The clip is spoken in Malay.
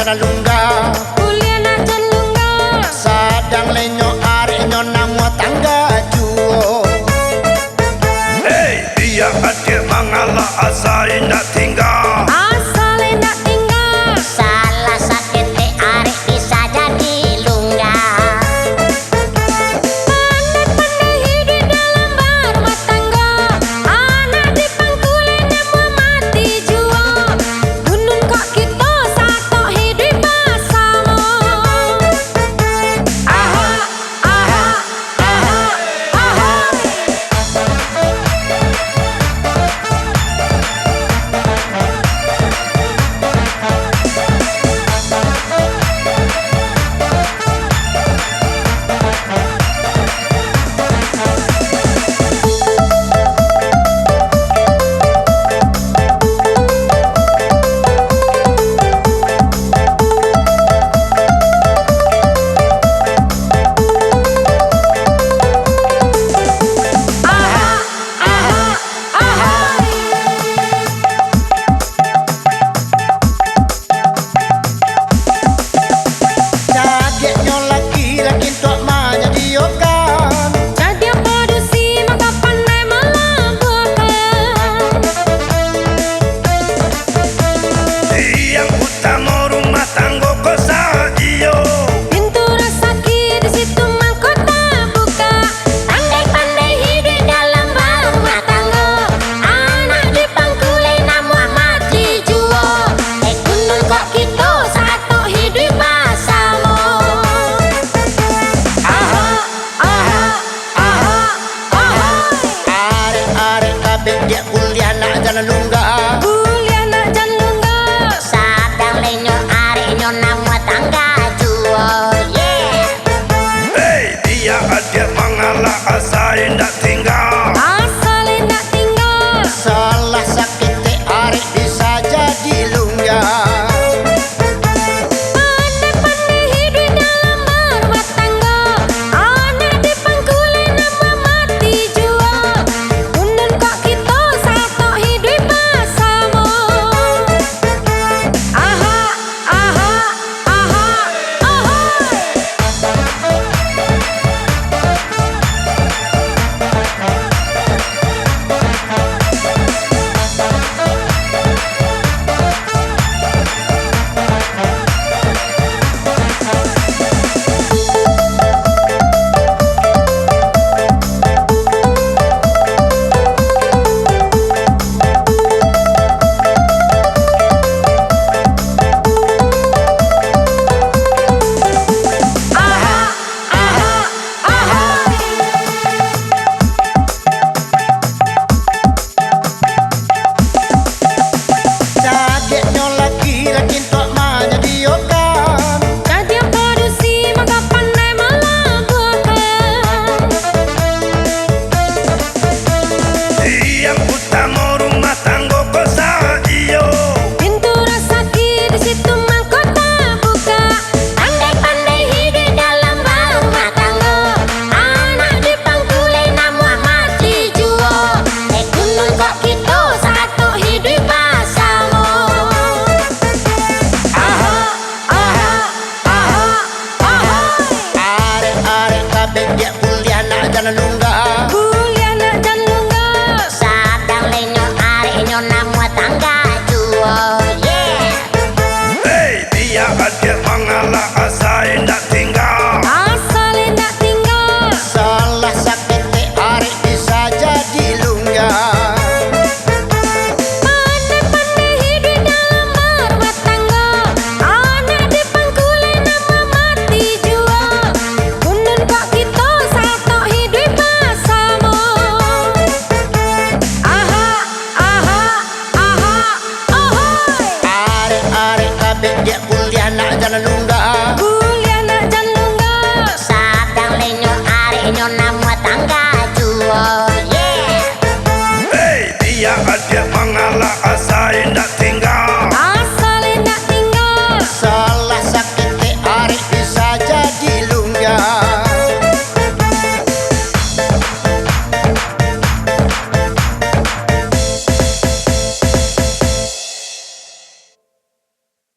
jalan lunga. Kuliah nak jalan lunga. Sadang lenyo arek nyona mua tangga juo. Hey, dia adik mangala asal nak tinggal. Asal nak tinggal. Salah sakit te arek bisa jadi lungga. Pandai-pandai hidup dalam berumah tangga. Anak di pangkulan mau mati jua. Gunung kok kita satu hidup bersama. Aha, aha, aha, aha. Jadek nyo laki tok manya diokan. Jadi produksi maka pandai melabuhkan. Yang utama rumah tangga kau sahaja. Pintu rezeki di situ mahkota buka. Pandai-pandai hidup dalam berumah tangga. Anak di pangkulan mau mati jua. Gunung kok kita satu hidup bersama. Aha, aha, aha, aha. Arek-arek kabeh dia kuliah nak jalan lunga. Kuliah nak jalan lunga. Sadang lenyo arek nyona mua tangga juo. Yeah. Hey, dia adik mangala asal nak tinggal. Asal nak tinggal. Salah sakit te arek bisa jadi lunga. Pandai-pandai hidup dalam berumah tangga. Anak di pangkulan mau mati jua. Gunung kok kita satu hidup bersama. Aha, aha, aha, aha. Jadek nyo laki tok manya diokan. Jadi produksi maka pandai melabuhkan. Yang utama rumah tangga kau sahaja. Pintu rezeki di situ mahkota buka. Pandai-pandai hidup dalam berumah tangga. Anak di pangkulan Mau mati jua. Gunung kok kita satu hidup bersama. aha, aha, aha, aha. Arek-arek kabeh dia kuliah nak jalan lunga. Kuliah nak jalan lunga. Sadang lenyo arek nyona mua tangga juo. Yeah. Hey, dia adik mangala asal nak tinggal. Asal nak tinggal. Salah sakit te arek bisa jadi lunga. Pandai-pandai hidup dalam berumah tangga. Anak di pangkulan mau mati jua. Gunung kok kita satu hidup bersama. Aha, aha, aha, aha. Arek-arek kabeh dia kuliah nak jalan lunga. Kuliah nak jalan lunga. Sadang lenyo arek nyona mua tangga juo. Yeah. Hey, dia adik mangala asal